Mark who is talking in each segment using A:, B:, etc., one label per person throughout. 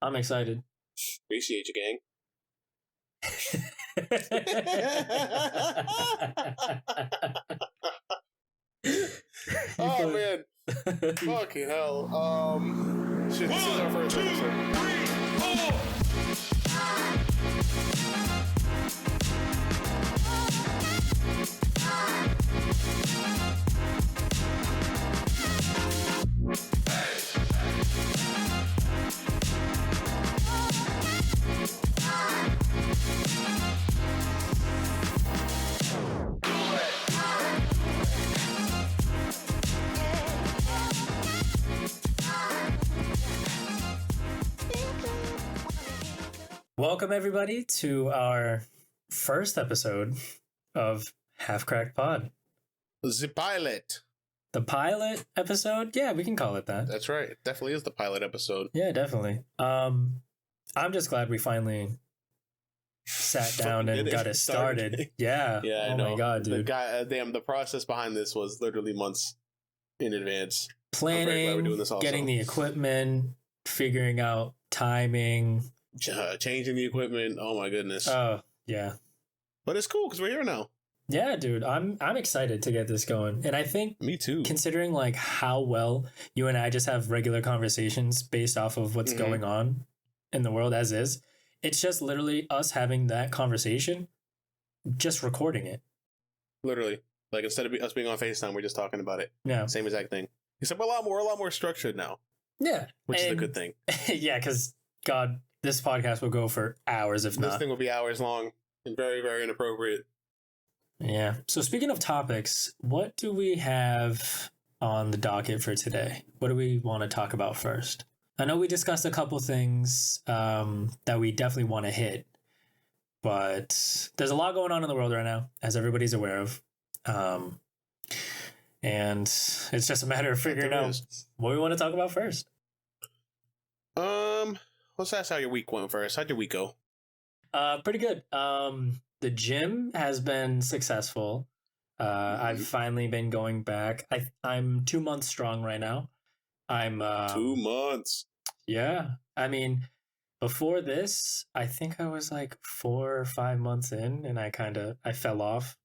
A: I'm excited.
B: Appreciate you, gang. Oh man, fucking hell. Shit, this is our first episode. 3, 4.
A: Welcome everybody to our first episode of Half Cracked Pod.
B: The pilot.
A: The pilot episode? Yeah, we can call it that.
B: That's right. It definitely is the pilot episode.
A: Yeah, definitely. I'm just glad we finally sat down and got it started. Yeah.
B: Yeah.
A: Oh my god, dude.
B: The process behind this was literally months in advance.
A: Planning, getting the equipment, figuring out timing,
B: changing the equipment. Oh my goodness.
A: Oh yeah.
B: But it's cool because we're here now.
A: Yeah, dude. I'm excited to get this going. And I think
B: me too.
A: Considering like how well you and I just have regular conversations based off of what's going on in the world as is, it's just literally us having that conversation, just recording it.
B: Literally. Like instead of us being on FaceTime, we're just talking about it.
A: Yeah.
B: Same exact thing. Except we're a lot more structured now.
A: Yeah.
B: Which is a good thing.
A: Yeah, because God, this podcast will go for hours if not.
B: This thing will be hours long and very, very inappropriate.
A: Yeah. So speaking of topics, what do we have on the docket for today? What do we want to talk about first? I know we discussed a couple things that we definitely want to hit, but there's a lot going on in the world right now, as everybody's aware of. And it's just a matter of figuring out what we want to talk about first.
B: Let's ask how your week went first. How'd your week go?
A: Pretty good. The gym has been successful. I've finally been going back. I'm 2 months strong right now. I'm
B: 2 months.
A: Yeah. I mean, before this, I think I was like 4 or 5 months in and I fell off,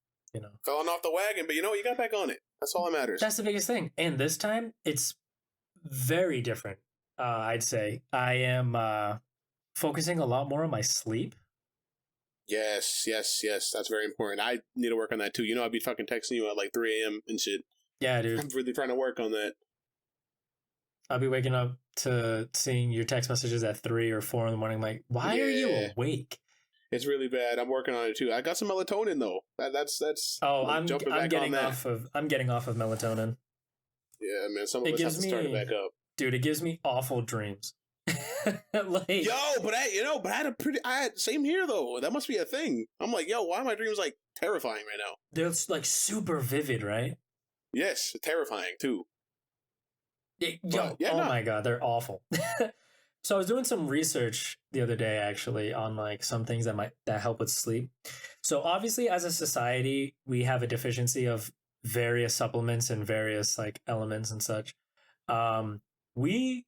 B: Falling off the wagon, but you got back on it. That's all that matters.
A: That's the biggest thing. And this time it's very different. I'd say I am focusing a lot more on my sleep.
B: Yes. That's very important. I need to work on that too. I'd be fucking texting you at like 3 a.m. and shit.
A: Yeah, dude.
B: I'm really trying to work on that.
A: I'll be waking up to seeing your text messages at 3 or 4 in the morning. I'm like, why are you awake?
B: It's really bad. I'm working on it too. I got some melatonin though. That's.
A: Oh, I'm getting off of melatonin.
B: Yeah, man. Some of us have to start it back up.
A: Dude, it gives me awful dreams.
B: But I had same here though. That must be a thing. I'm like, why are my dreams like terrifying right now?
A: They're like super vivid, right?
B: Yes, terrifying too.
A: My god, they're awful. So I was doing some research the other day actually on like some things that help with sleep. So obviously as a society, we have a deficiency of various supplements and various like elements and such. We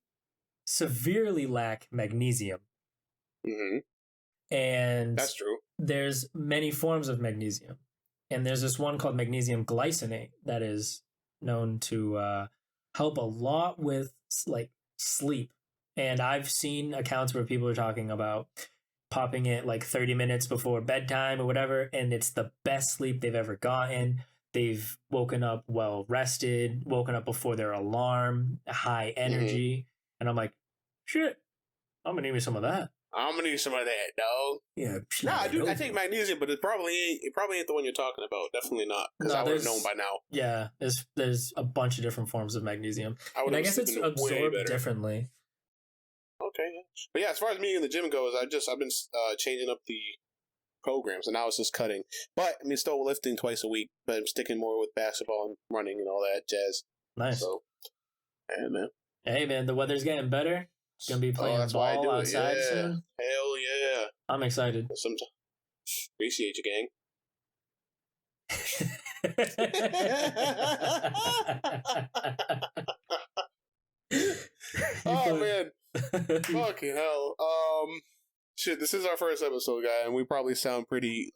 A: severely lack magnesium. And
B: that's true.
A: There's many forms of magnesium. And there's this one called magnesium glycinate that is known to help a lot with like sleep. And I've seen accounts where people are talking about popping it like 30 minutes before bedtime or whatever, and it's the best sleep they've ever gotten. They've woken up well rested, woken up before their alarm, high energy. And I'm like, shit, I'm gonna need me some of that.
B: I'm gonna need some of that, dog.
A: Yeah.
B: I take magnesium, but it probably ain't the one you're talking about. Definitely not, because I would have known by now.
A: Yeah, there's a bunch of different forms of magnesium. And I guess it's absorbed differently.
B: Okay, but yeah, as far as me in the gym goes, I've been changing up the programs, and now it's just cutting. But I mean, still lifting twice a week, but I'm sticking more with basketball and running and all that jazz.
A: Nice.
B: So, yeah, man.
A: Hey, man, the weather's getting better. Gonna be playing ball outside soon.
B: Hell yeah!
A: I'm excited.
B: Appreciate you, gang. Oh man, Fucking hell. Shit, this is our first episode, guy, and we probably sound pretty,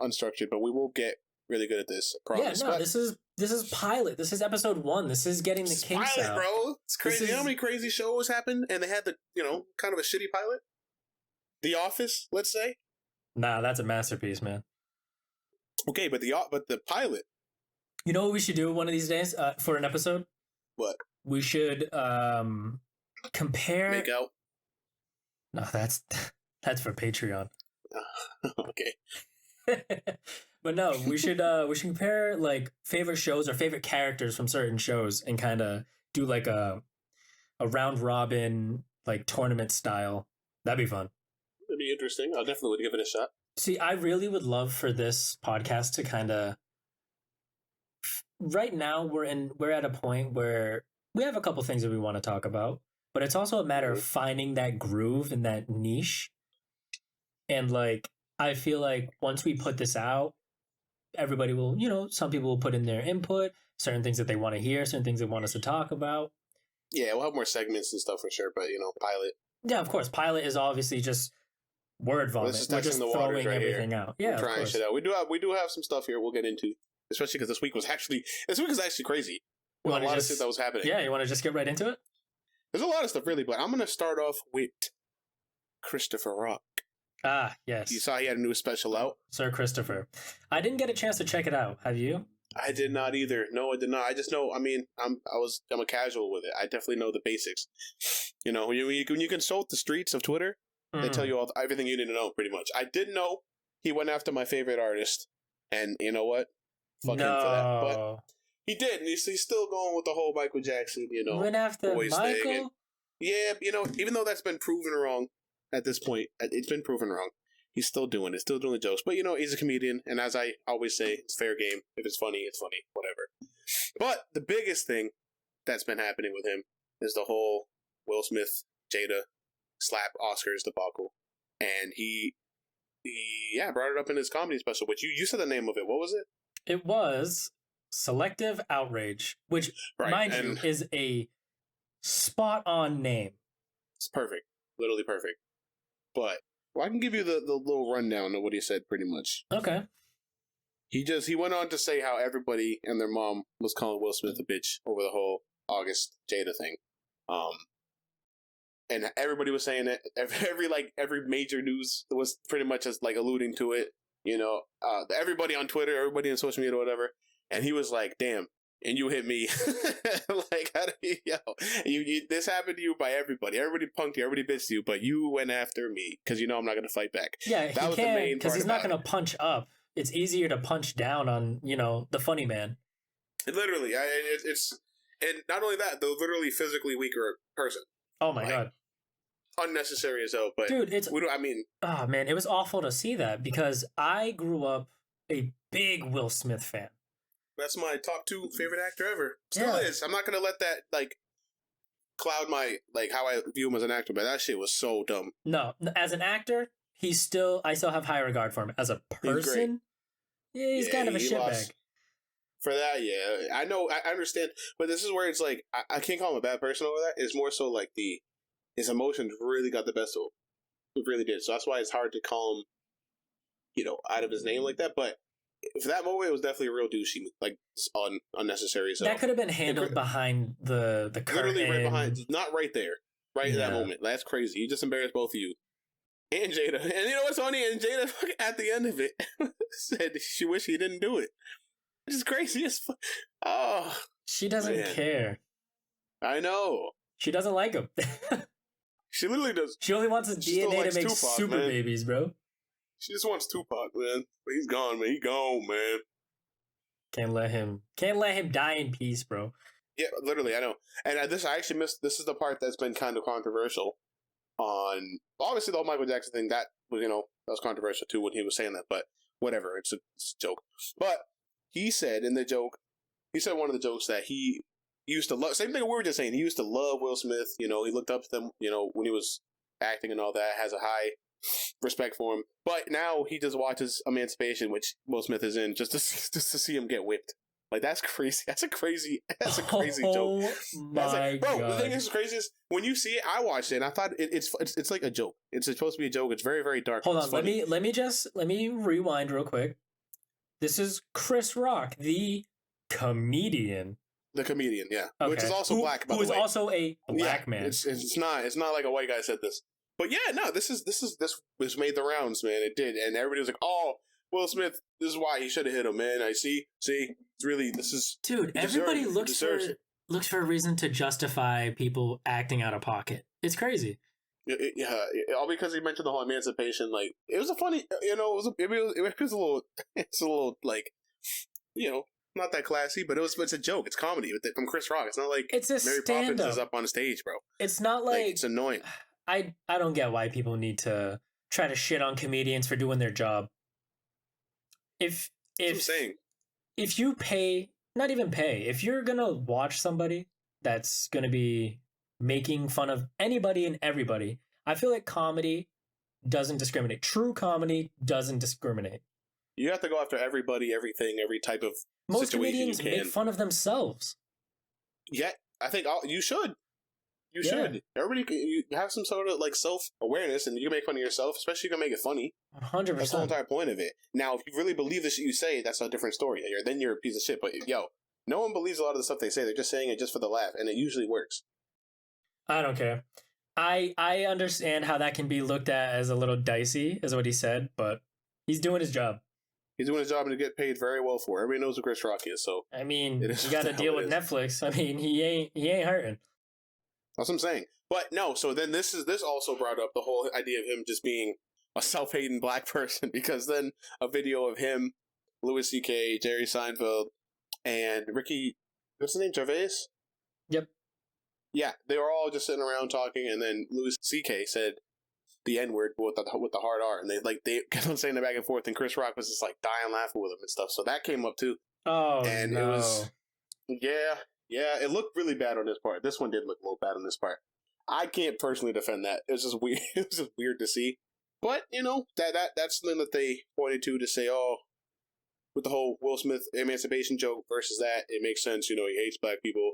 B: unstructured, but we will get really good at this. I promise.
A: Yeah, no, this is pilot. This is episode 1. This is getting the kinks
B: pilot,
A: out,
B: bro. It's crazy. You know how many crazy shows happened, and they had the, kind of a shitty pilot. The Office, let's say.
A: Nah, that's a masterpiece, man.
B: Okay, but the pilot.
A: You know what we should do one of these days for an episode?
B: What?
A: We should compare.
B: Make out.
A: No, that's for Patreon.
B: Okay.
A: But no, we should compare like favorite shows or favorite characters from certain shows and kind of do like a round robin like tournament style. That'd be fun.
B: That'd be interesting. I definitely would give it a shot.
A: See, I really would love for this podcast to kind of. Right now, we're at a point where we have a couple things that we want to talk about, but it's also a matter of finding that groove and that niche. And like, I feel like once we put this out, everybody will, some people will put in their input, certain things that they want to hear, certain things they want us to talk about.
B: Yeah, we'll have more segments and stuff for sure, but pilot.
A: Yeah, of course. Pilot is obviously just word vomit.
B: We're just throwing
A: right everything here. Out. Yeah,
B: trying shit out. We do have some stuff here we'll get into, especially because this week is actually crazy. Well, a lot of shit that was happening.
A: Yeah, you want to just get right into it?
B: There's a lot of stuff really, but I'm gonna start off with Christopher Rock.
A: Ah, yes.
B: You saw he had a new special out?
A: Sir Christopher. I didn't get a chance to check it out. Have you?
B: I did not either. No, I did not. I just know, I'm a casual with it. I definitely know the basics. When you consult the streets of Twitter, they tell you everything you need to know, pretty much. I did know he went after my favorite artist, and you know what? Fuck him for that. But he did, and he's still going with the whole Michael Jackson,
A: went after Michael?
B: And, yeah, even though that's been proven wrong at this point, it's been proven wrong. He's still doing it, still doing the jokes. But, he's a comedian, and as I always say, it's fair game. If it's funny, whatever. But the biggest thing that's been happening with him is the whole Will Smith, Jada, slap Oscars debacle. And he brought it up in his comedy special, which you said the name of it. What was it?
A: It was Selective Outrage, which, mind you, is a spot-on name.
B: It's perfect. Literally perfect. But I can give you the little rundown of what he said pretty much.
A: Okay.
B: He went on to say how everybody and their mom was calling Will Smith a bitch over the whole August Jada thing. And everybody was saying it. Every major news was pretty much just like alluding to it. Everybody on Twitter, everybody on social media, whatever. And he was like, "Damn, and you hit me." Like, how do you this happened to you by everybody. Everybody punked you, everybody bitched you, but you went after me because I'm not going to fight back.
A: Yeah, that was the main because he's not going to punch up. It's easier to punch down on the funny man.
B: Literally, it's and not only that, the literally physically weaker person.
A: Oh my god.
B: Unnecessary as hell, but
A: dude, oh man, it was awful to see that because I grew up a big Will Smith fan.
B: That's my top 2 favorite actor ever. Still is. I'm not gonna let that cloud my how I view him as an actor, but that shit was so dumb.
A: No, as an actor, I still have high regard for him. As a person, he's kind of a shitbag.
B: For that, yeah, I know, I understand, but this is where it's like I can't call him a bad person over that. It's more so like his emotions really got the best of him. It really did. So that's why it's hard to call him, out of his name like that. But for that moment, it was definitely a real douchey, unnecessary. So
A: that could have been handled behind the curtain.
B: Literally right behind, not right there, in that moment. That's crazy. You just embarrassed both of you. And Jada. And you know what's funny? And Jada, at the end of it, said she wished he didn't do it. Which is crazy as fuck. Oh.
A: She doesn't care.
B: I know.
A: She doesn't like him.
B: She literally does.
A: She only wants his DNA to make Tupac, super babies, bro.
B: She just wants Tupac, man. But he's gone, man. He gone, man.
A: Can't let him die in peace, bro.
B: Yeah, literally, I know. And I actually missed. This is the part that's been kind of controversial. On obviously the whole Michael Jackson thing, that was that was controversial too when he was saying that. But whatever, it's a joke. But he said in the joke, one of the jokes that he used to love, same thing we were just saying, he used to love Will Smith, he looked up to them, when he was acting and all that, has a high respect for him, but now he just watches Emancipation, which Will Smith is in, just to see him get whipped Like that's crazy. That's a crazy joke.
A: Oh
B: That's
A: my
B: like, bro.
A: god!
B: The thing is crazy is when you see it. I watched it and I thought it's like a joke. It's supposed to be a joke. It's very very dark.
A: Hold
B: It's
A: on,
B: funny.
A: let me rewind real quick. This is Chris Rock, the comedian.
B: The comedian, yeah,
A: Okay.
B: which is also black. By
A: Who
B: the
A: is
B: way.
A: also a black
B: Yeah,
A: man.
B: It's not like a white guy said this. But yeah, no, this was made the rounds, man. It did, and everybody was like, "Oh, Will Smith, this is why he should have hit him, man." See, it's really this is
A: Dude,
B: he
A: everybody
B: deserves-
A: looks
B: he deserves it.
A: looks for a reason to justify people acting out of pocket. It's crazy.
B: Yeah, all because he mentioned the whole emancipation. Like it was a funny, it was a little, it's a little like, not that classy, but it's a joke. It's comedy from Chris Rock. It's not like
A: It's a
B: Mary Poppins
A: stand
B: is
A: up.
B: up on stage, bro.
A: It's not
B: Like
A: like
B: it's annoying.
A: I don't get why people need to try to shit on comedians for doing their job.
B: That's what I'm saying.
A: If you pay, not even pay, if you're gonna watch somebody that's gonna be making fun of anybody and everybody, I feel like comedy doesn't discriminate. True comedy doesn't discriminate.
B: You have to go after everybody, everything, every type of
A: Most
B: situation
A: comedians
B: you can.
A: make fun of themselves.
B: Yeah, I think you should. You
A: Yeah.
B: should. Everybody, you have some sort of like self awareness, and you can make fun of yourself. Especially, you can make it funny.
A: 100%.
B: That's the whole entire point of it. Now, if you really believe the shit you say, that's a different story. Then you're a piece of shit. But yo, no one believes a lot of the stuff they say. They're just saying it just for the laugh, and it usually works.
A: I don't care. I understand how that can be looked at as a little dicey, is what he said, but he's doing his job.
B: He's doing his job and to get paid very well for it. Everybody knows who Chris Rock is, so
A: I mean,
B: It is
A: you got to
B: what the
A: deal
B: hell
A: with
B: it is.
A: Netflix. I mean, he ain't hurting.
B: that's what I'm saying. But no, so then this also brought up the whole idea of him just being a self-hating black person, because then a video of him, Louis C.K., Jerry Seinfeld, and Ricky, what's his name, Gervais?
A: Yep.
B: Yeah, they were all just sitting around talking, and then Louis C.K. said the N-word with the hard R, and they kept on saying it back and forth, and Chris Rock was just like dying laughing with him and stuff. So that came up too.
A: Oh,
B: And
A: no.
B: it was, yeah, it looked really bad on this part. This one did look a little bad on this part. I can't personally defend that. It was just weird. It was just weird to see. But that's something that they pointed to say, oh, with the whole Will Smith emancipation joke versus that, it makes sense. He hates black people,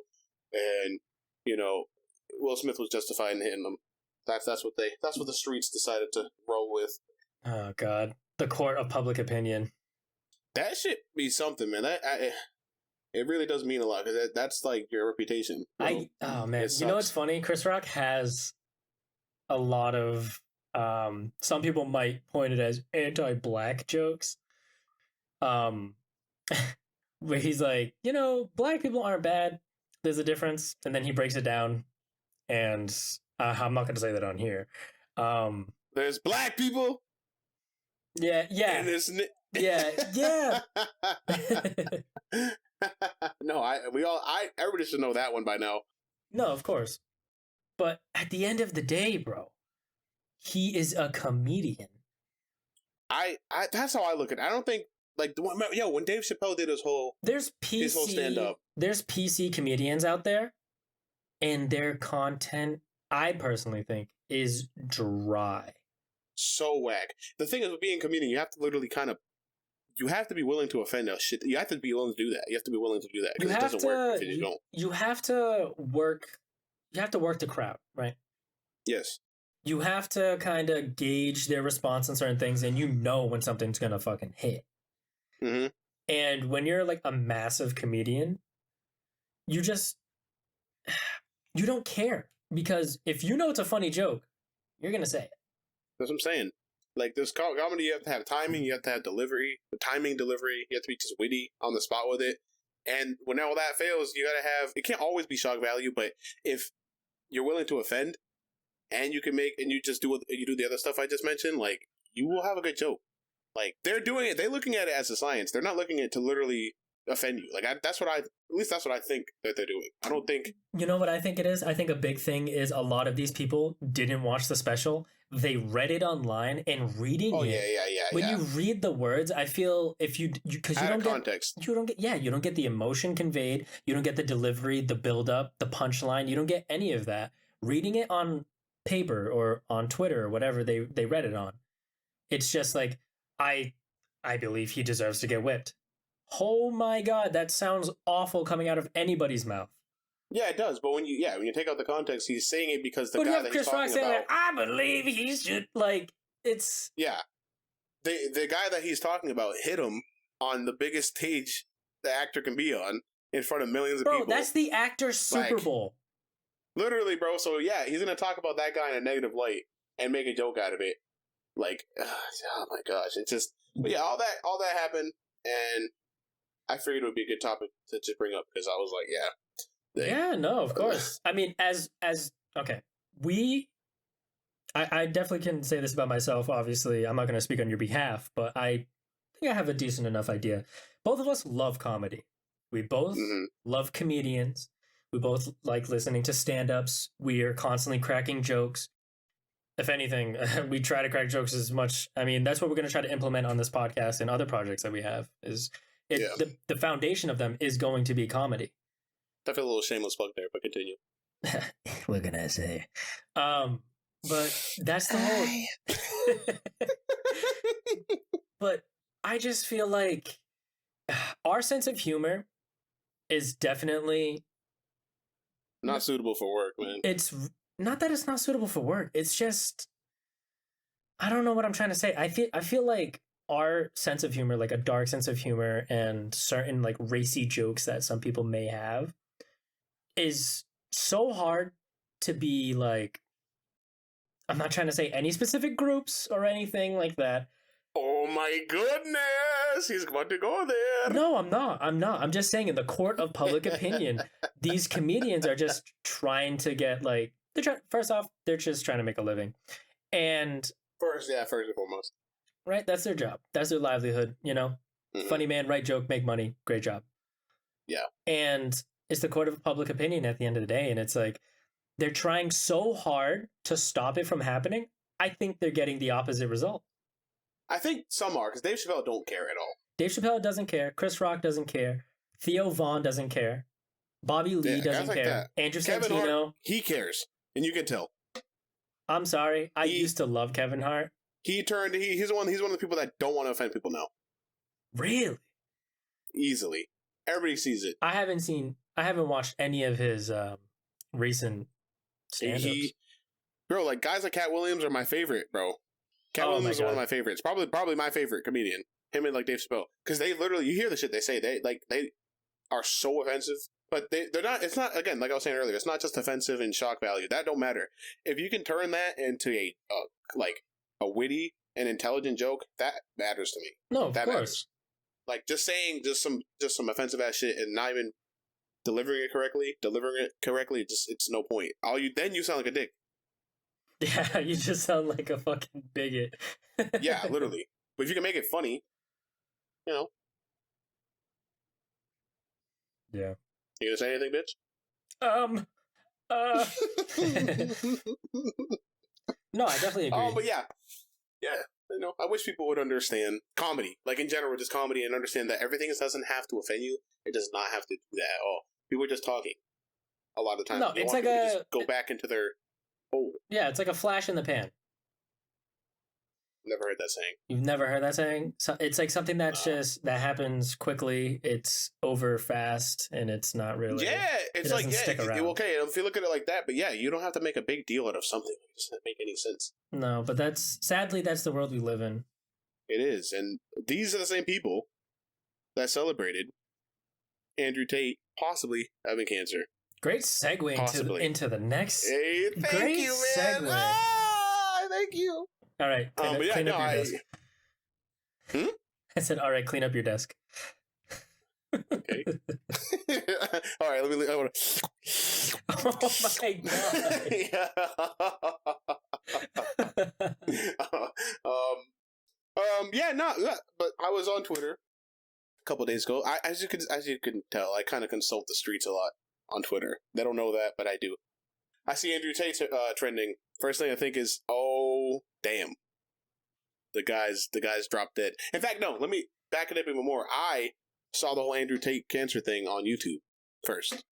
B: and Will Smith was justified in hitting them. That's what the streets decided to roll with.
A: Oh, God. The court of public opinion.
B: That should be something, man. It really does mean a lot, because that's like your reputation.
A: Oh, man.
B: It
A: You know what's
B: sucks.
A: funny? Chris Rock has a lot of, some people might point it as anti-black jokes. Where he's like, black people aren't bad. There's a difference. And then he breaks it down. And I'm not going to say that on here.
B: There's black people.
A: Yeah.
B: And there's
A: Yeah.
B: No, everybody should know that one by now.
A: No, of course. But at the end of the day, bro, he is a comedian.
B: That's how I look at it. I don't think when Dave Chappelle did his whole
A: There's
B: his whole stand-up.
A: There's PC comedians out there, and their content, I personally think, is dry.
B: so whack. The thing is, with being a comedian, you have to literally you have to be willing to offend us. Shit, you have to be willing to do that. You have to be willing to do that, because it doesn't work if you don't.
A: You have to work. You have to work the crowd, right?
B: Yes.
A: You have to kind of gauge their response on certain things, and when something's gonna fucking hit.
B: Mm-hmm.
A: And when you're like a massive comedian, you don't care, because if you know it's a funny joke, you're gonna say it.
B: That's what I'm saying. Like this comedy, you have to have timing, you have to have delivery, delivery. You have to be just witty on the spot with it. And when all that fails, you gotta have. It can't always be shock value, but if you're willing to offend, and you just do the other stuff I just mentioned, like you will have a good joke. Like they're doing it, they're looking at it as a science. They're not looking at it to literally offend you. Like that's what I think that they're doing. I don't think.
A: You know what I think it is? I think a big thing is a lot of these people didn't watch the special. They read it online, and reading
B: Oh
A: it.
B: yeah.
A: When you read the words, I feel because you
B: Out
A: don't
B: of
A: get
B: context.
A: you don't get the emotion conveyed. You don't get the delivery, the build up, the punchline. You don't get any of that. Reading it on paper or on Twitter or whatever they read it on, it's just like I believe he deserves to get whipped. Oh my god, that sounds awful coming out of anybody's mouth.
B: Yeah, it does. But when you take out the context, he's saying it because the
A: But you
B: guy
A: have
B: that he's
A: Chris Rock
B: talking
A: saying,
B: about.
A: like, I believe he should, like, it's...
B: Yeah, the guy that he's talking about hit him on the biggest stage the actor can be on in front of millions of
A: Bro,
B: people.
A: that's the actor's Super
B: Like,
A: Bowl.
B: Literally, bro. So yeah, he's gonna talk about that guy in a negative light and make a joke out of it. Like, oh my gosh, it's just. But yeah, all that happened, and I figured it would be a good topic to just bring up because I was like,
A: Yeah, no, of course. I mean, okay, I definitely can say this about myself. Obviously, I'm not going to speak on your behalf, but I think I have a decent enough idea. Both of us love comedy. We both love comedians. We both like listening to stand-ups. We are constantly cracking jokes. If anything, we try to crack jokes as much. I mean, that's what we're going to try to implement on this podcast and other projects that we have. The foundation of them is going to be comedy.
B: I feel a little shameless plug there, but continue.
A: What can I say? But that's the whole. But I just feel like our sense of humor is definitely
B: not suitable for work, man.
A: It's not that it's not suitable for work. It's just I don't know what I'm trying to say. I feel like our sense of humor, like a dark sense of humor and certain like racy jokes that some people may have, is so hard to be like. I'm not trying to say any specific groups or anything like that.
B: Oh my goodness, he's about to go there.
A: No, I'm not. I'm just saying in the court of public opinion, these comedians are just trying to get like first off, they're just trying to make a living. And
B: first and foremost.
A: Right, that's their job. That's their livelihood, you know? Funny man, write joke, make money. Great job.
B: Yeah.
A: And it's the court of public opinion at the end of the day, and it's like they're trying so hard to stop it from happening. I think they're getting the opposite result.
B: I think some are, because Dave Chappelle don't care at all.
A: Dave Chappelle doesn't care. Chris Rock doesn't care. Theo Vaughn doesn't care. Bobby Lee doesn't care. Andrew
B: Kevin
A: Santino.
B: Hart, he cares, and you can tell.
A: I'm sorry. I used to love Kevin Hart.
B: He's one of the people that don't want to offend people now.
A: Really?
B: Easily. Everybody sees it.
A: I haven't watched any of his recent stand-ups.
B: Bro, like guys like Cat Williams are my favorite, bro. Cat Williams is one of my favorites. Probably my favorite comedian. Him and like Dave Chappelle. Because they literally, you hear the shit they say. They are so offensive. But they're not, it's not, again, like I was saying earlier, it's not just offensive and shock value. That don't matter. If you can turn that into a witty and intelligent joke, that matters to me.
A: No, of
B: that
A: course.
B: Matters. Like just saying some offensive ass shit and not even delivering it correctly, it's no point. Then you sound like a dick.
A: Yeah, you just sound like a fucking bigot.
B: Yeah, literally. But if you can make it funny, you know.
A: Yeah.
B: You gonna say anything, bitch?
A: No, I definitely agree.
B: Oh, but yeah. You know, I wish people would understand comedy, like in general, just comedy, and understand that everything doesn't have to offend you. It does not have to do that at all. People are just talking a lot of times.
A: No, it's like
B: just go back into their hole.
A: Yeah, it's like a flash in the pan.
B: Never heard that saying.
A: You've never heard that saying? So it's like something that's that happens quickly. It's over fast, and it's not really.
B: Yeah, it's like
A: stick around.
B: Okay, if you look at it like that, but yeah, you don't have to make a big deal out of something. It doesn't make any sense.
A: No, but sadly that's the world we live in.
B: It is, and these are the same people that celebrated Andrew Tate possibly having cancer.
A: Great segue into the next.
B: Hey, thank you, man.
A: Segue.
B: Thank you.
A: All right, clean up your desk. I said, all right, clean up your desk.
B: Okay. All right, let me. Oh
A: my
B: god. Yeah, no, but I was on Twitter a couple days ago. As you can tell, I kind of consult the streets a lot on Twitter. They don't know that, but I do. I see Andrew Tate trending. First thing I think is, oh damn, the guy's dropped dead. In fact, no. Let me back it up even more. I saw the whole Andrew Tate cancer thing on YouTube first.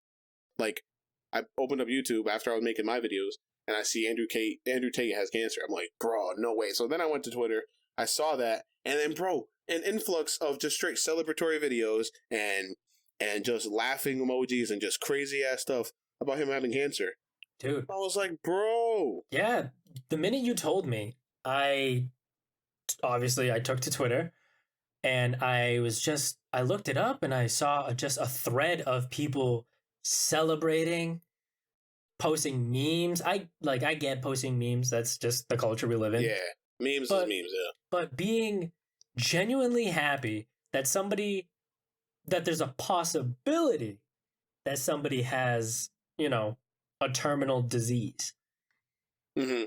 B: Like, I opened up YouTube after I was making my videos, and I see Andrew Tate has cancer. I'm like, bro, no way. So then I went to Twitter. I saw that, and then, bro, an influx of just straight celebratory videos and just laughing emojis and just crazy ass stuff about him having cancer.
A: Dude.
B: I was like, bro.
A: Yeah. The minute you told me, I took to Twitter and I looked it up and I saw just a thread of people celebrating, posting memes. I get posting memes. That's just the culture we live in.
B: Yeah. Memes is memes, yeah.
A: But being genuinely happy that there's a possibility that somebody has, a terminal disease.
B: Mm-hmm.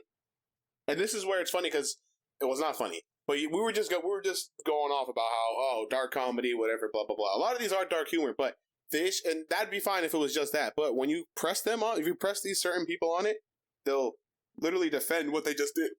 B: And this is where it's funny because it was not funny, but we were just going off about how dark comedy, whatever, blah blah blah. A lot of these are dark humor, but and that'd be fine if it was just that. But when you press them on, if you press these certain people on it, they'll literally defend what they just did,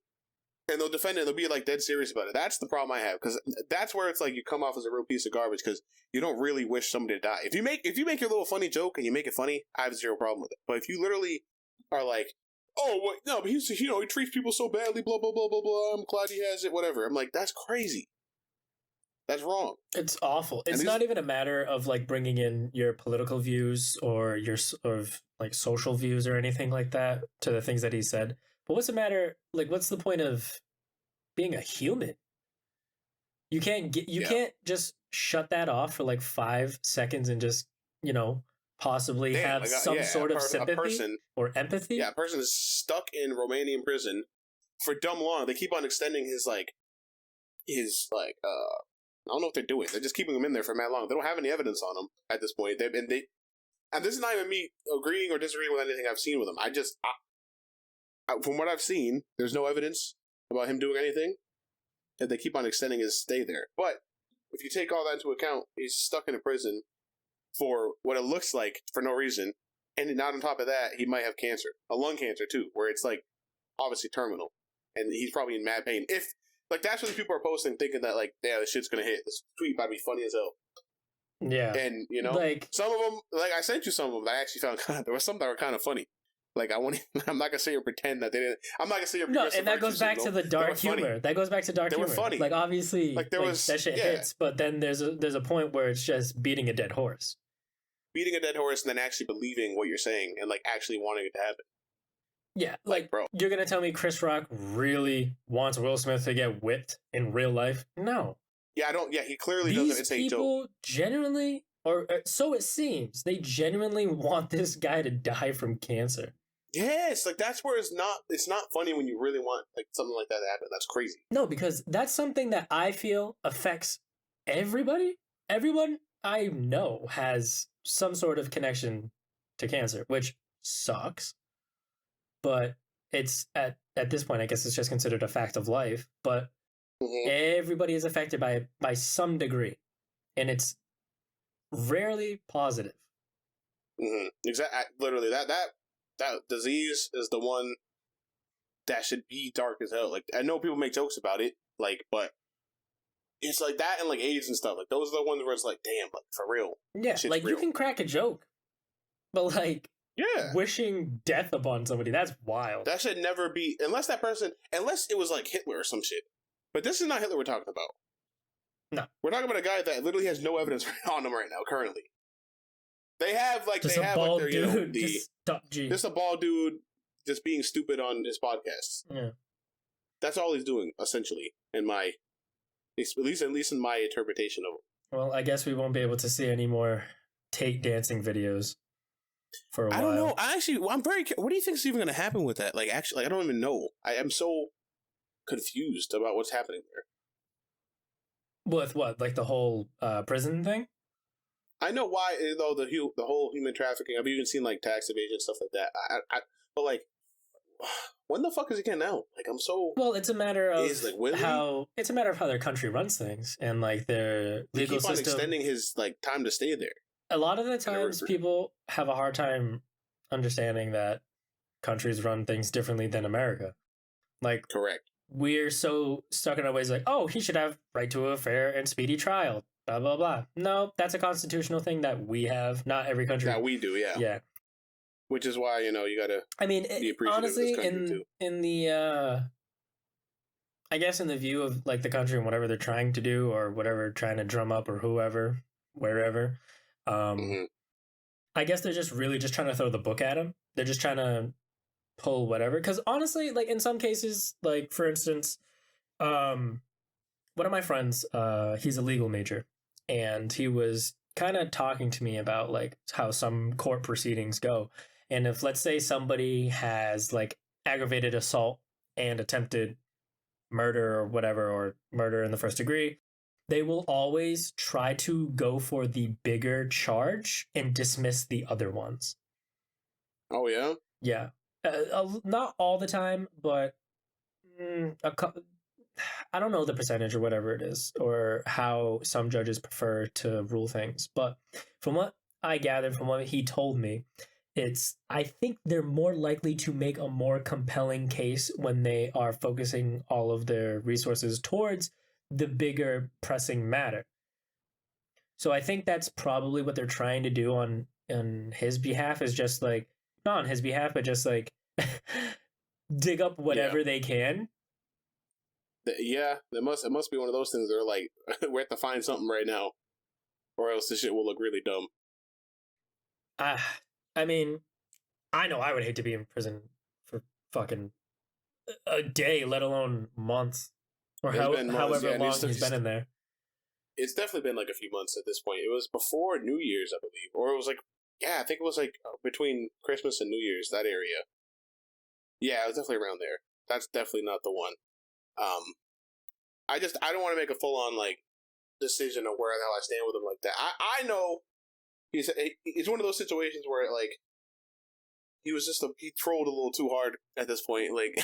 B: and they'll defend it. They'll be like dead serious about it. That's the problem I have, because that's where it's like you come off as a real piece of garbage because you don't really wish somebody to die. If you make your little funny joke and you make it funny, I have zero problem with it. But if you literally are like, oh, what? No, but he treats people so badly, blah, blah, blah, blah, blah. I'm glad he has it, whatever. I'm like, that's crazy. That's wrong.
A: It's awful. It's not even a matter of like bringing in your political views or your like social views or anything like that to the things that he said. But what's the matter? Like, what's the point of being a human? You can't just shut that off for like 5 seconds and just, possibly have some sort of sympathy or empathy.
B: Yeah, a person is stuck in Romanian prison for dumb long. They keep on extending his I don't know what they're doing. They're just keeping him in there for mad long. They don't have any evidence on him at this point. And this is not even me agreeing or disagreeing with anything I've seen with him. From what I've seen, there's no evidence about him doing anything, and they keep on extending his stay there. But if you take all that into account, he's stuck in a prison for what it looks like for no reason, and not on top of that, he might have cancer, a lung cancer too, where it's like obviously terminal, and he's probably in mad pain. If that's what people are posting, thinking that like, yeah, this shit's gonna hit. This tweet might be funny as hell.
A: Yeah,
B: and some of them, like I sent you some of them that I actually found there were some that were kind of funny. Like I'm not gonna say or pretend that they didn't. I'm not gonna say
A: no, and that goes back to the dark humor. That goes back to dark humor. They were funny. Like obviously, that shit hits, but then there's a point where it's just beating a dead horse.
B: Beating a dead horse and then actually believing what you're saying and like actually wanting it to happen.
A: Yeah, like bro, you're gonna tell me Chris Rock really wants Will Smith to get whipped in real life? No.
B: Yeah, I don't. Yeah, he clearly doesn't. It's a joke. These people
A: genuinely, or so it seems, they genuinely want this guy to die from cancer.
B: Yes, like that's where it's not funny when you really want like something like that to happen. That's crazy.
A: No, because that's something that I feel affects everybody. Everyone I know has some sort of connection to cancer, which sucks. But it's at this point, I guess it's just considered a fact of life. But everybody is affected by it by some degree, and it's rarely positive.
B: Mm-hmm. Exactly. Literally, that disease is the one that should be dark as hell. Like I know people make jokes about it, like, but it's like that and like AIDS and stuff. Like those are the ones where it's like, damn, like for real.
A: Yeah, like real. You can crack a joke, but like,
B: yeah,
A: wishing death upon somebody, that's wild.
B: That should never be, unless it was like Hitler or some shit. But this is not Hitler we're talking about.
A: No,
B: we're talking about a guy that literally has no evidence on him right now. Currently, they have like just a bald dude just being stupid on his podcasts.
A: Yeah,
B: that's all he's doing essentially. At least in my interpretation of him.
A: Well, I guess we won't be able to see any more Tate dancing videos for a while.
B: I don't know. I'm very. What do you think is even going to happen with that? Like, actually, I don't even know. I am so confused about what's happening there.
A: With what? Like the whole prison thing?
B: I know why, though, the whole human trafficking. I've even seen like tax evasion stuff like that. But like, when the fuck is it getting out? Like, I'm so.
A: Well, it's a matter of how their country runs things and like their legal system.
B: Keep on extending his like time to stay there.
A: A lot of the times, people have a hard time understanding that countries run things differently than America. Like,
B: correct.
A: We're so stuck in our ways. Like, oh, he should have right to a fair and speedy trial. Blah blah blah. No, that's a constitutional thing that we have. Not every country.
B: That we do, yeah.
A: Yeah.
B: which is why you gotta
A: I mean,
B: be appreciative
A: honestly,
B: of this country too.
A: in the I guess in the view of like the country and whatever they're trying to do or whatever trying to drum up or whoever, wherever,
B: Hmm.
A: I guess they're just really just trying to throw the book at him. They're just trying to pull whatever. Because honestly, like in some cases, like for instance, one of my friends, he's a legal major, and he was kind of talking to me about like how some court proceedings go. And if let's say somebody has like aggravated assault and attempted murder or whatever, or murder in the first degree, they will always try to go for the bigger charge and dismiss the other ones.
B: Oh yeah.
A: Yeah. Not all the time, but a couple. I don't know the percentage or whatever it is, or how some judges prefer to rule things. But from what I gathered, from what he told me, I think they're more likely to make a more compelling case when they are focusing all of their resources towards the bigger pressing matter. So I think that's probably what they're trying to do on his behalf, is just like, not on his behalf, but just like dig up whatever they can.
B: Yeah, it must be one of those things. They're like, we have to find something right now, or else this shit will look really dumb.
A: I mean, I know I would hate to be in prison for fucking a day, let alone months, or however long he's been in there.
B: It's definitely been like a few months at this point. It was before New Year's, I believe, or it was like, yeah, I think it was like between Christmas and New Year's, that area. Yeah, it was definitely around there. That's definitely not the one. I don't want to make a full on like decision of where the hell I stand with him like that. I know it's one of those situations where like he was just he trolled a little too hard at this point, like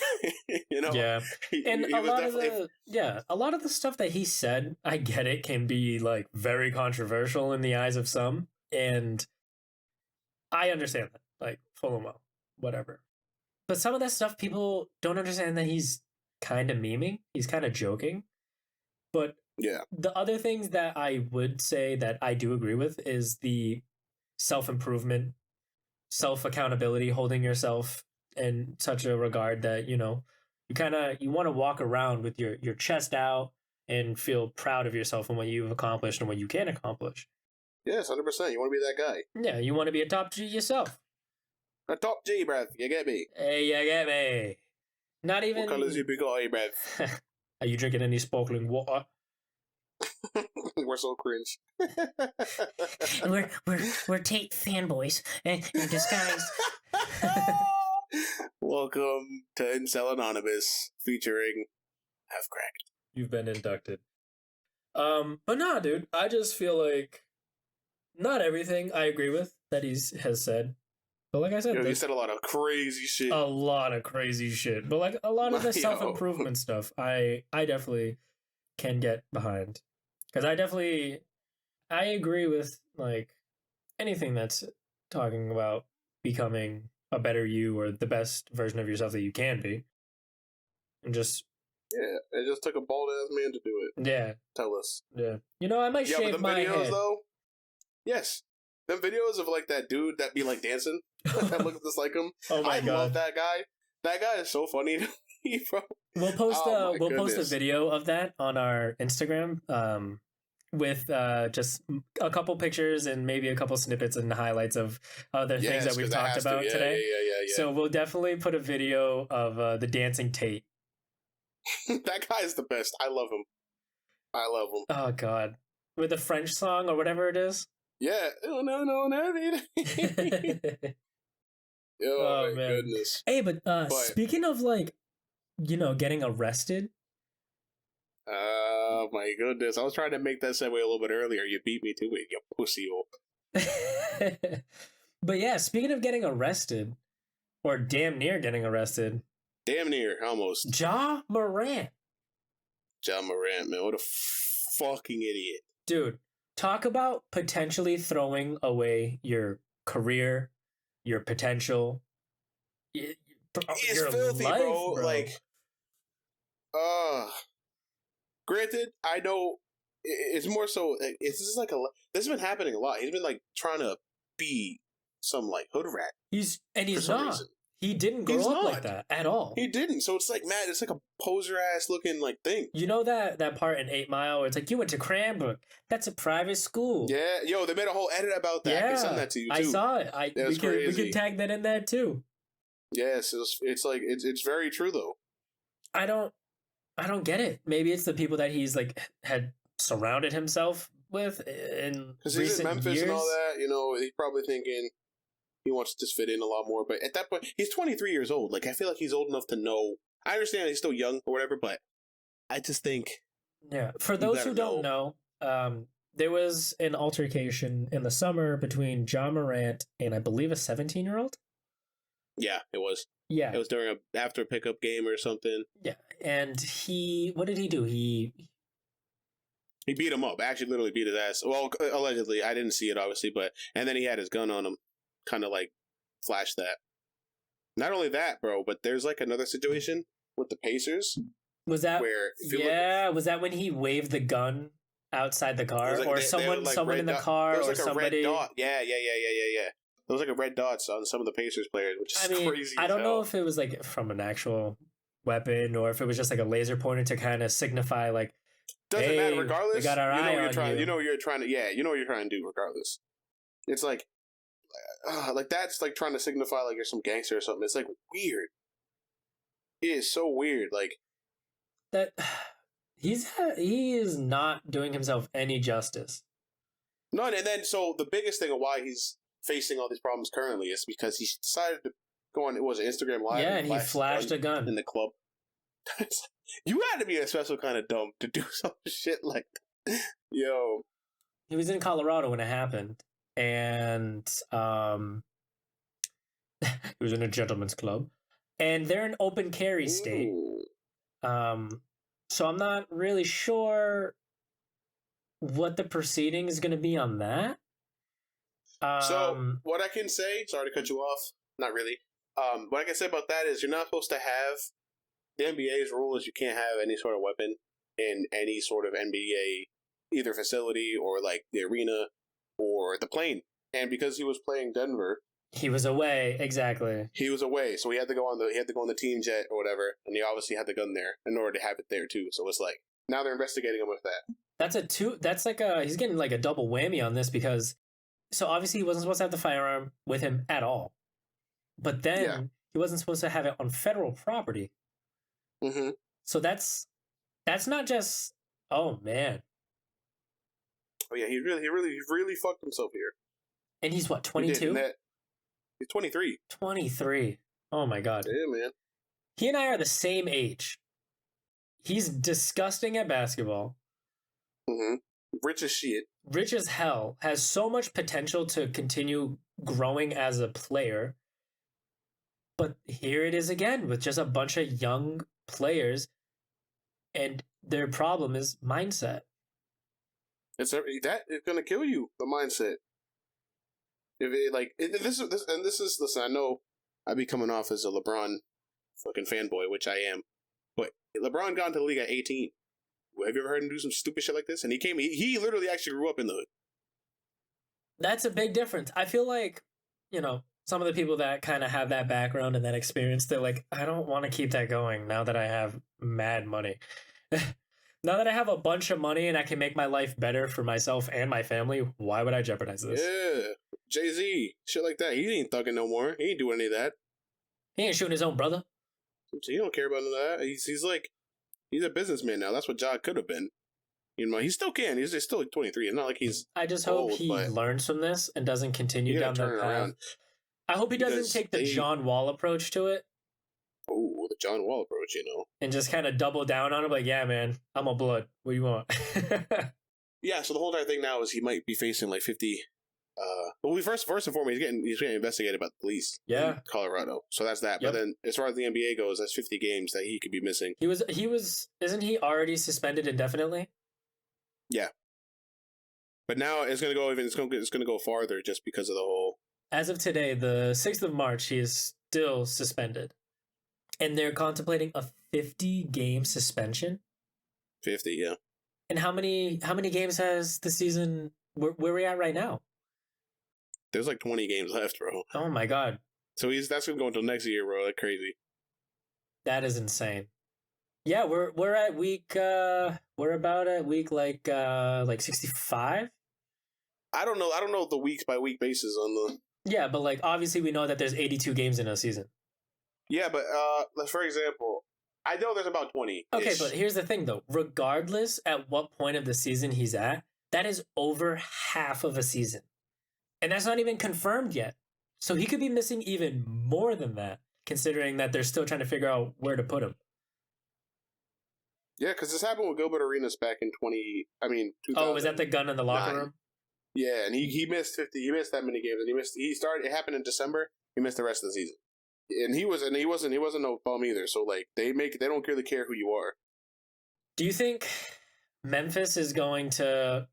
A: Yeah, and a lot of the stuff that he said, I get it, can be like very controversial in the eyes of some, and I understand that, like full well, whatever. But some of that stuff, people don't understand that he's kind of memeing, he's kind of joking. But
B: yeah,
A: the other things that I would say that I do agree with is the self-improvement, self-accountability, holding yourself in such a regard that, you want to walk around with your chest out and feel proud of yourself and what you've accomplished and what you can accomplish.
B: Yes, 100%. You want to be that guy.
A: Yeah, you want to be a top G yourself.
B: A top G, bruv. You get me?
A: Hey, you get me? Not even...
B: What colors you big eye, bruv?
A: Are you drinking any sparkling water?
B: We're so cringe.
A: we're Tate fanboys in disguise.
B: Welcome to Incel Anonymous, featuring Half Cracked.
A: You've been inducted. But nah, dude. I just feel like not everything I agree with that has said. But like I said,
B: he said a lot of crazy shit.
A: A lot of crazy shit. But like a lot of the self-improvement stuff, I definitely can get behind. Because I agree with like anything that's talking about becoming a better you or the best version of yourself that you can be. And just...
B: Yeah, it just took a bald-ass man to do it.
A: Yeah.
B: Tell us.
A: Yeah. I might shave my head.
B: videos, though? Yes. Them videos of like that dude that be like dancing that looks just like him.
A: Oh my God.
B: I love that guy. That guy is so funny to me, bro.
A: We'll post post a video of that on our Instagram with just a couple pictures and maybe a couple snippets and highlights of other things that we've talked about today.
B: Yeah.
A: So we'll definitely put a video of the dancing Tate.
B: That guy is the best. I love him.
A: Oh God. With the French song or whatever it is.
B: Yeah. Oh no, oh my goodness.
A: Hey, but speaking of like, getting arrested.
B: Oh my goodness. I was trying to make that segue a little bit earlier. You beat me to it, you pussy hole.
A: But yeah, speaking of getting arrested, or damn near getting arrested.
B: Damn near, almost.
A: Ja Morant.
B: Ja Morant, man. What a fucking idiot.
A: Dude, talk about potentially throwing away your career, your potential.
B: It's filthy, life, bro. Like, granted, I know it's more so. It's just like this has been happening a lot. He's been like trying to be some like hood rat.
A: He's
B: some
A: not.
B: reason.
A: He didn't grow
B: He's
A: up like
B: not.
A: that at all.
B: He didn't. So it's like, man, it's like a poser ass looking like thing.
A: You know that part in 8 Mile where it's like, you went to Cranbrook. That's a private school.
B: Yeah, yo, they made a whole edit about that. I can send that to you too.
A: I saw it. We can tag that in there too.
B: Yes, it's like it's very true though.
A: I don't get it. Maybe it's the people that he's like had surrounded himself with in
B: because he's in Memphis
A: years.
B: And all that. You know, he's probably thinking he wants to just fit in a lot more. But at that point, he's 23 years old. Like I feel like he's old enough to know. I understand he's still young or whatever, but I just think
A: For those who don't know, there was an altercation in the summer between John Morant and I believe a 17-year-old.
B: Yeah, it was.
A: Yeah,
B: it was during after a pickup game or something.
A: Yeah, and what did he do? He
B: beat him up. Actually, literally beat his ass. Well, allegedly, I didn't see it obviously, but and then he had his gun on him, kind of like flashed that. Not only that, bro, but there's like another situation with the Pacers.
A: Was that was that when he waved the gun outside the car, or someone in the car, or somebody?
B: Red dot. Yeah. There was like a red dots on some of the Pacers players, which is crazy.
A: I don't know if it was like from an actual weapon or if it was just like a laser pointer to kind of signify like.
B: Doesn't matter. Regardless,
A: we got our eye on you.
B: You know what you're trying to. Yeah, you know what you're trying to do. Regardless, it's like that's like trying to signify like you're some gangster or something. It's like weird. It is so weird. Like
A: that. He is not doing himself any justice.
B: None. And then so the biggest thing of why he's facing all these problems currently is because he decided to go on. It was Instagram Live.
A: Yeah, and he flashed a gun
B: in the club. You had to be a special kind of dumb to do some shit like that. Yo.
A: He was in Colorado when it happened, and he was in a gentleman's club, and they're an open carry state. So I'm not really sure what the proceeding is going to be on that.
B: So what I can say, sorry to cut you off, not really. What I can say about that is you're not supposed to have, the NBA's rule is you can't have any sort of weapon in any sort of NBA either facility or like the arena or the plane. And because he was playing Denver,
A: he was away. Exactly.
B: He was away, so he had to go on the team jet or whatever, and he obviously had the gun there in order to have it there too. So it's like now they're investigating him with that. That's like
A: he's getting like a double whammy on this because so obviously he wasn't supposed to have the firearm with him at all, but then he wasn't supposed to have it on federal property.
B: Mm-hmm.
A: So that's not just oh man.
B: Oh yeah, he really fucked himself here.
A: And he's what, 22?
B: He's 23.
A: 23. Oh my god.
B: Yeah, man.
A: He and I are the same age. He's disgusting at basketball.
B: Mm-hmm. Rich as shit.
A: Rich as hell. Has so much potential to continue growing as a player. But here it is again with just a bunch of young players. And their problem is mindset.
B: It's going to kill you, the mindset. If it this is listen, I know I'd be coming off as a LeBron fucking fanboy, which I am, but LeBron got into the league at 18. Have you ever heard him do some stupid shit like this? And he literally actually grew up in the hood.
A: That's a big difference. I feel like, some of the people that kind of have that background and that experience, they're like, I don't want to keep that going now that I have mad money. Now that I have a bunch of money and I can make my life better for myself and my family, why would I jeopardize this?
B: Yeah. Jay-Z, shit like that. He ain't thugging no more. He ain't doing any of that.
A: He ain't shooting his own brother.
B: He don't care about none of that. He's a businessman now. That's what Ja could have been. He still can. He's still 23. It's not like he's
A: I just hope he learns from this and doesn't continue down that path. I hope he doesn't take the John Wall approach to it.
B: Oh, the John Wall approach,
A: And just kind of double down on him, like, yeah, man, I'm a blood. What do you want?
B: Yeah, so the whole entire thing now is he might be facing like 50. Well, first and foremost, he's getting investigated by the police.
A: Yeah,
B: in Colorado. So that's that. Yep. But then, as far as the NBA goes, that's 50 games that he could be missing.
A: He was. Isn't he already suspended indefinitely?
B: Yeah. But now it's gonna go farther just because of the whole.
A: As of today, the 6th of March, he is still suspended. And they're contemplating a 50-game suspension.
B: 50, yeah.
A: And how many games has the season? Where are we at right now?
B: There's like 20 games left, bro.
A: Oh my god,
B: So that's gonna go until next year, bro. That's crazy.
A: that is insane. Yeah, we're at week we're about at week like 65.
B: I don't know the weeks by week basis on the.
A: Yeah, but like obviously we know that there's 82 games in a season.
B: Yeah, but for example, I know there's about 20.
A: Okay, but here's the thing though. Regardless at what point of the season he's at, that is over half of a season. And that's not even confirmed yet. So he could be missing even more than that, considering that they're still trying to figure out where to put him.
B: Yeah, because this happened with Gilbert Arenas back in 2000.
A: Oh, was that the gun in the locker room?
B: Yeah, and he missed 50. He missed that many games, and he started. It happened in December. He missed the rest of the season, and he wasn't no bum either. So like they don't really care who you are.
A: Do you think Memphis is going to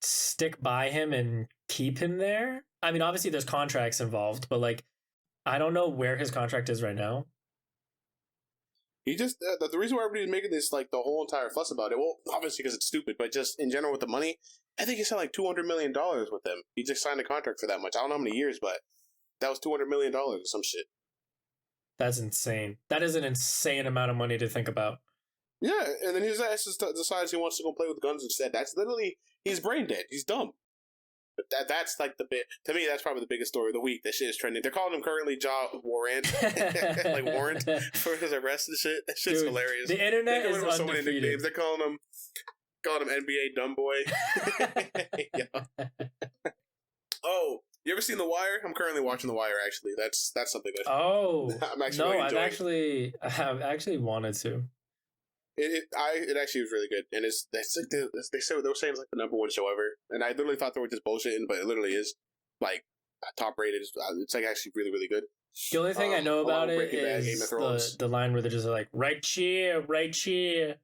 A: stick by him and keep him there? I mean, obviously there's contracts involved, but like I don't know where his contract is right now.
B: He just the reason why everybody's making this like the whole entire fuss about it. Well, obviously because it's stupid, but just in general with the money, I think he signed like $200 million with them. He just signed a contract for that much. I don't know how many years, but that was $200 million or some shit.
A: That's insane. That is an insane amount of money to think about.
B: Yeah, and then his ass decides he wants to go play with guns instead. That's literally he's brain dead. He's dumb. But that's like the bit to me. That's probably the biggest story of the week. That shit is trending. They're calling him currently Ja Warrant, like Warrant for his arrest and shit. That shit's hilarious.
A: The internet is undefeated.
B: So many nicknames. They're calling him NBA dumb boy. Yeah. Oh, you ever seen The Wire? I'm currently watching The Wire. Actually, that's something that.
A: Oh,
B: I'm actually
A: no, I've actually wanted to.
B: It actually was really good, and it's like they were saying it's like the number one show ever, and I literally thought they were just bullshitting, but it literally is like top rated. It's like actually really really good.
A: The only thing I know about it is the line where they're just like right here, right here.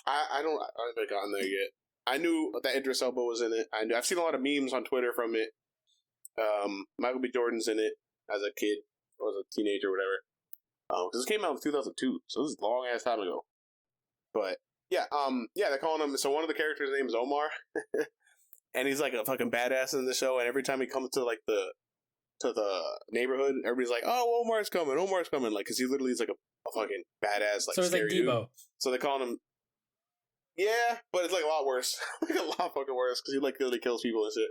B: I haven't gotten there yet. I knew that Idris Elba was in it. I've seen a lot of memes on Twitter from it. Michael B. Jordan's in it as a kid or as a teenager or whatever. Because it came out in 2002, so this is a long ass time ago. But yeah, they're calling him. So one of the characters' name is Omar, and he's like a fucking badass in the show. And every time he comes to like the neighborhood, everybody's like, "Oh, Omar's coming! Omar's coming!" Like, because he literally is like a fucking badass. Like,
A: so it's like Debo.
B: Dude. So they're calling him. Yeah, but it's like a lot worse. Like a lot fucking worse because he like literally kills people and shit.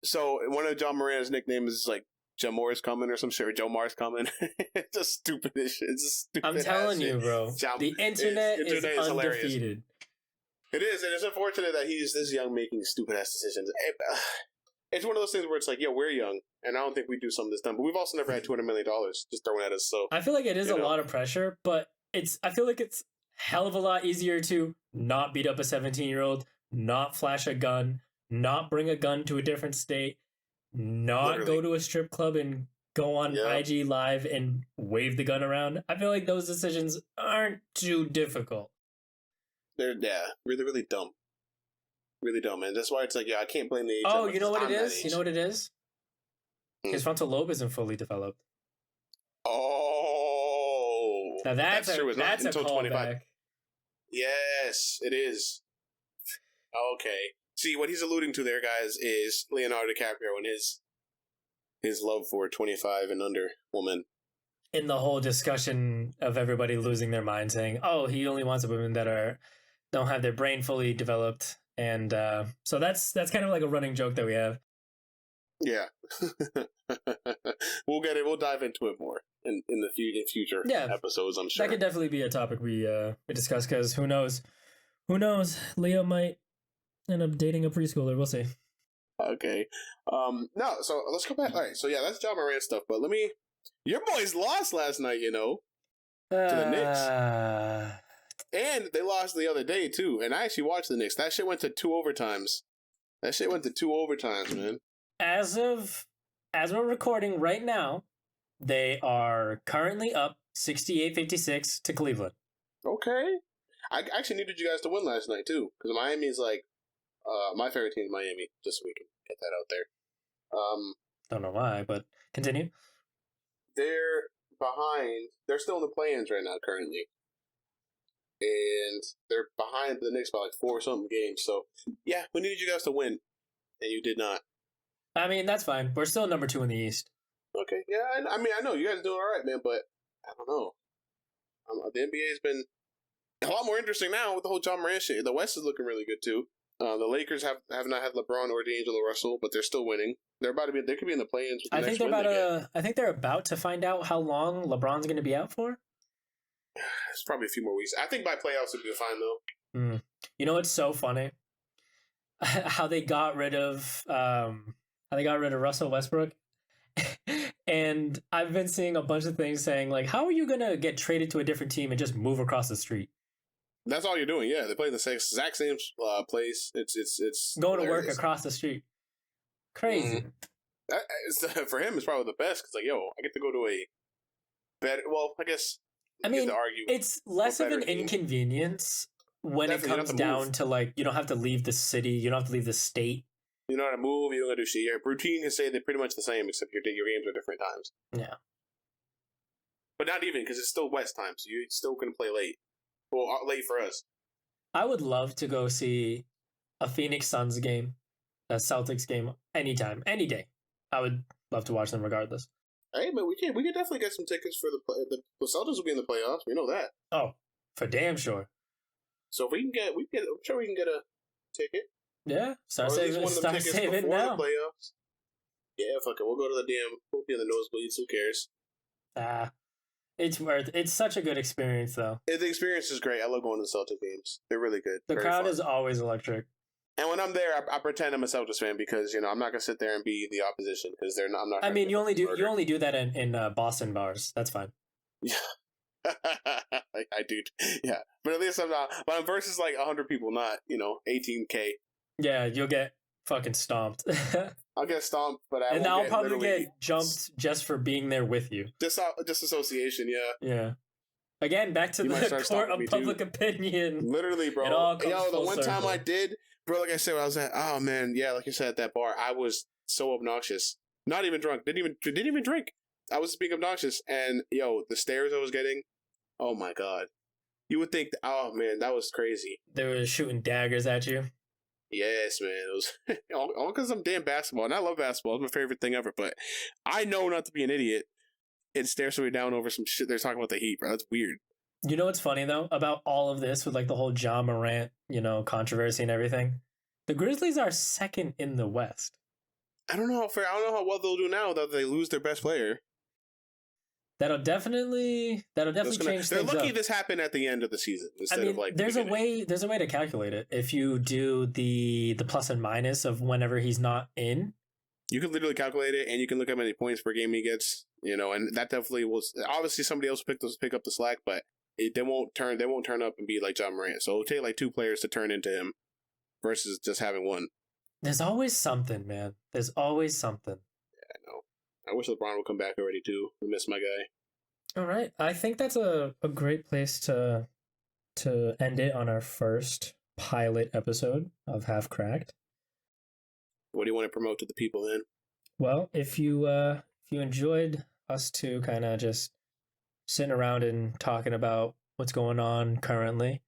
B: So one of John Moran's nicknames is like Jamar's coming or some shit, or Jomar's coming. It's just stupid as shit. It's just stupid.
A: I'm telling you, bro. The internet is undefeated.
B: Hilarious. It is, and it's unfortunate that he's this young making stupid ass decisions. It's one of those things where it's like, yeah, we're young, and I don't think we do some of this dumb. But we've also never had $200 million just thrown at us. So
A: I feel like it is a lot of pressure, but I feel like it's hell of a lot easier to not beat up a 17-year-old, not flash a gun, not bring a gun to a different state, not go to a strip club and go on IG Live and wave the gun around. I feel like those decisions aren't too difficult.
B: They're really really dumb, really dumb, man. That's why it's like I can't blame the age.
A: Oh, you know what it is? You know what it is? His frontal lobe isn't fully developed.
B: Oh,
A: now that's true. That's a callback.
B: Yes, it is. Okay. See, what he's alluding to there, guys, is Leonardo DiCaprio and his love for 25 and under women.
A: In the whole discussion of everybody losing their mind, saying, "Oh, he only wants women that don't have their brain fully developed," and so that's kind of like a running joke that we have.
B: Yeah, we'll get it. We'll dive into it more in the future episodes. I'm sure
A: that could definitely be a topic we discuss because who knows, Leo might end up dating a preschooler. We'll see.
B: Okay. No, so let's go back. All right. So yeah, that's John Moran stuff. But your boys lost last night, to the Knicks. And they lost the other day too. And I actually watched the Knicks. That shit went to 2 overtimes. Man. As
A: we're recording right now, they are currently up 68-56 to Cleveland.
B: Okay. I actually needed you guys to win last night too, because Miami is like my favorite team is Miami. Just so we can get that out there.
A: Don't know why, but continue.
B: They're behind. They're still in the play-ins right now, currently, and they're behind the Knicks by like 4 something games. So yeah, we needed you guys to win, and you did not.
A: I mean, that's fine. We're still number 2 in the East.
B: Okay, yeah, I mean, I know you guys are doing all right, man, but I don't know. The NBA has been a lot more interesting now with the whole John Morant shit. The West is looking really good too. The Lakers have not had LeBron or D'Angelo Russell, but they're still winning. They're about to be. They could be in the play-ins.
A: I think they're about to. I think they're about to find out how long LeBron's going to be out for.
B: It's probably a few more weeks. I think by playoffs it'll be fine though.
A: You know what's so funny? How they got rid of Russell Westbrook. And I've been seeing a bunch of things saying like, how are you gonna get traded to a different team and just move across the street?
B: That's all you're doing. Yeah, they play in the exact same place. It's
A: going to work across the street. Crazy.
B: For him, it's probably the best because like, yo, I get to go to a better. Well, I guess.
A: I mean, it's less of an inconvenience when it comes down to like you don't have to leave the city, you don't have to leave the state.
B: You know how to move. You don't got to do shit. Your routine can say they're pretty much the same, except your games are different times.
A: Yeah,
B: but not even because it's still West time, so you're still gonna play late. Well, late for us.
A: I would love to go see a Phoenix Suns game, a Celtics game, anytime, any day. I would love to watch them regardless.
B: Hey, but we could definitely get some tickets for the Celtics will be in the playoffs. We know that.
A: Oh, for damn sure.
B: So if I'm sure we can get a ticket.
A: Yeah, start saving now.
B: The playoffs. Yeah, fuck it. We'll go to the damn. We'll be in the nosebleeds. Who cares?
A: It's worth. It's such a good experience, though.
B: The experience is great. I love going to the Celtic games. They're really good.
A: The crowd is always electric.
B: And when I'm there, I pretend I'm a Celtics fan because I'm not gonna sit there and be the opposition because they're not. I'm not.
A: I mean, you only do that in Boston bars. That's fine.
B: Yeah. I do. Yeah, but at least I'm not. But I'm versus like 100 people, not 18K.
A: Yeah, you'll get fucking stomped.
B: I'll get stomped, but
A: I'll probably get jumped just for being there with you.
B: Disassociation, yeah.
A: Yeah. Again, back to the court of public opinion.
B: Literally, bro. The one time I did, bro. Like I said, when I was at, oh man, yeah, like you said at that bar, I was so obnoxious. Not even drunk. Didn't even drink. I was being obnoxious, and the stares I was getting. Oh my god. You would think, oh man, that was crazy.
A: They were shooting daggers at you.
B: Yes, man. It was all because I'm damn basketball. And I love basketball. It's my favorite thing ever. But I know not to be an idiot and stare somebody down over some shit they're talking about the Heat, bro. That's weird.
A: You know what's funny, though, about all of this with like the whole John Morant, controversy and everything? The Grizzlies are second in the West.
B: I don't know how well they'll do now that they lose their best player.
A: That'll definitely change things.
B: They're lucky this happened at the end of the season instead of like.
A: There's a way to calculate it. If you do the plus and minus of whenever he's not in,
B: you can literally calculate it, and you can look at how many points per game he gets. And that definitely will. Obviously, somebody else pick up the slack, but they won't turn up and be like John Morant. So it'll take like 2 players to turn into him, versus just having one.
A: There's always something, man. There's always something.
B: Yeah, I know. I wish LeBron would come back already too. I miss my guy.
A: All right, I think that's a great place to end it on our first pilot episode of Half Cracked.
B: What do you want to promote to the people then?
A: Well, if you enjoyed us two kind of just sitting around and talking about what's going on currently,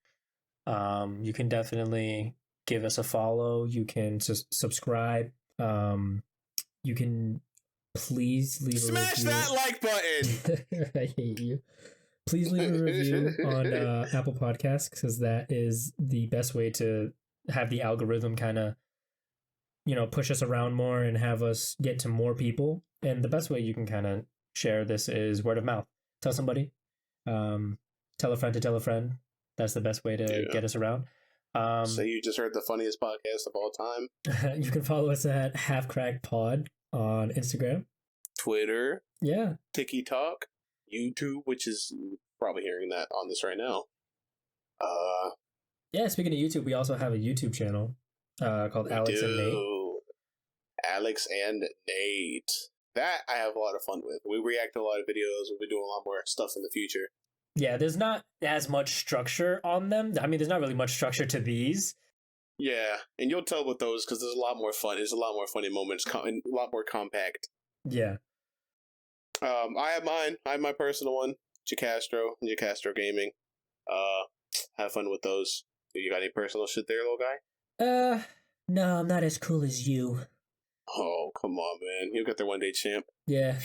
A: you can definitely give us a follow. You can subscribe. You can please leave a
B: Smash
A: review.
B: that like button.
A: I hate you. Please leave a review on Apple Podcasts because that is the best way to have the algorithm kind of, push us around more and have us get to more people. And the best way you can kind of share this is word of mouth. Tell somebody. Tell a friend to tell a friend. That's the best way to get us around.
B: So you just heard the funniest podcast of all time.
A: You can follow us at Half Cracked Pod on Instagram,
B: Twitter,
A: TikTok,
B: YouTube, which is probably hearing that on this right now.
A: Speaking of YouTube, we also have a YouTube channel called Alex and Nate.
B: Alex and Nate. That I have a lot of fun with. We react to a lot of videos. We'll be doing a lot more stuff in the future.
A: Yeah, there's not as much structure on them. I mean, there's not really much structure to these.
B: Yeah, and you'll tell with those because there's a lot more fun. There's a lot more funny moments, and a lot more compact.
A: Yeah.
B: I have mine. I have my personal one, Jacastro Gaming. Have fun with those. You got any personal shit there, little guy?
A: No, I'm not as cool as you.
B: Oh, come on, man. He'll get their one day champ.
A: Yeah.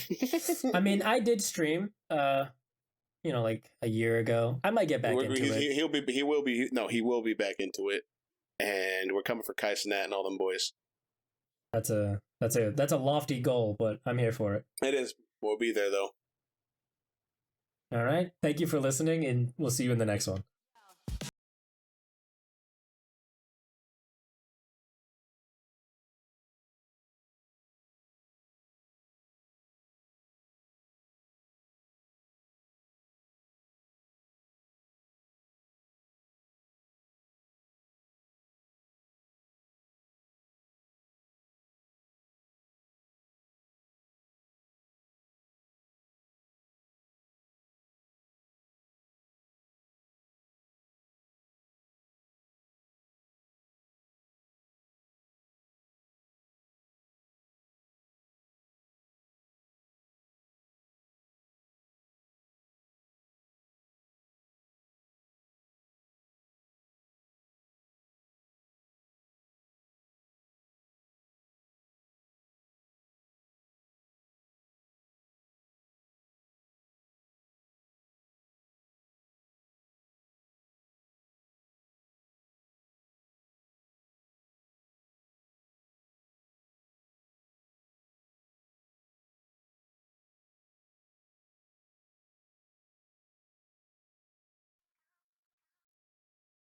A: I mean, I did stream, like a year ago. I might get back into it.
B: He will be back into it. And we're coming for Kai Cenat and all them boys.
A: That's a lofty goal, but I'm here for it.
B: It is. We'll be there though.
A: All right. Thank you for listening, and we'll see you in the next one.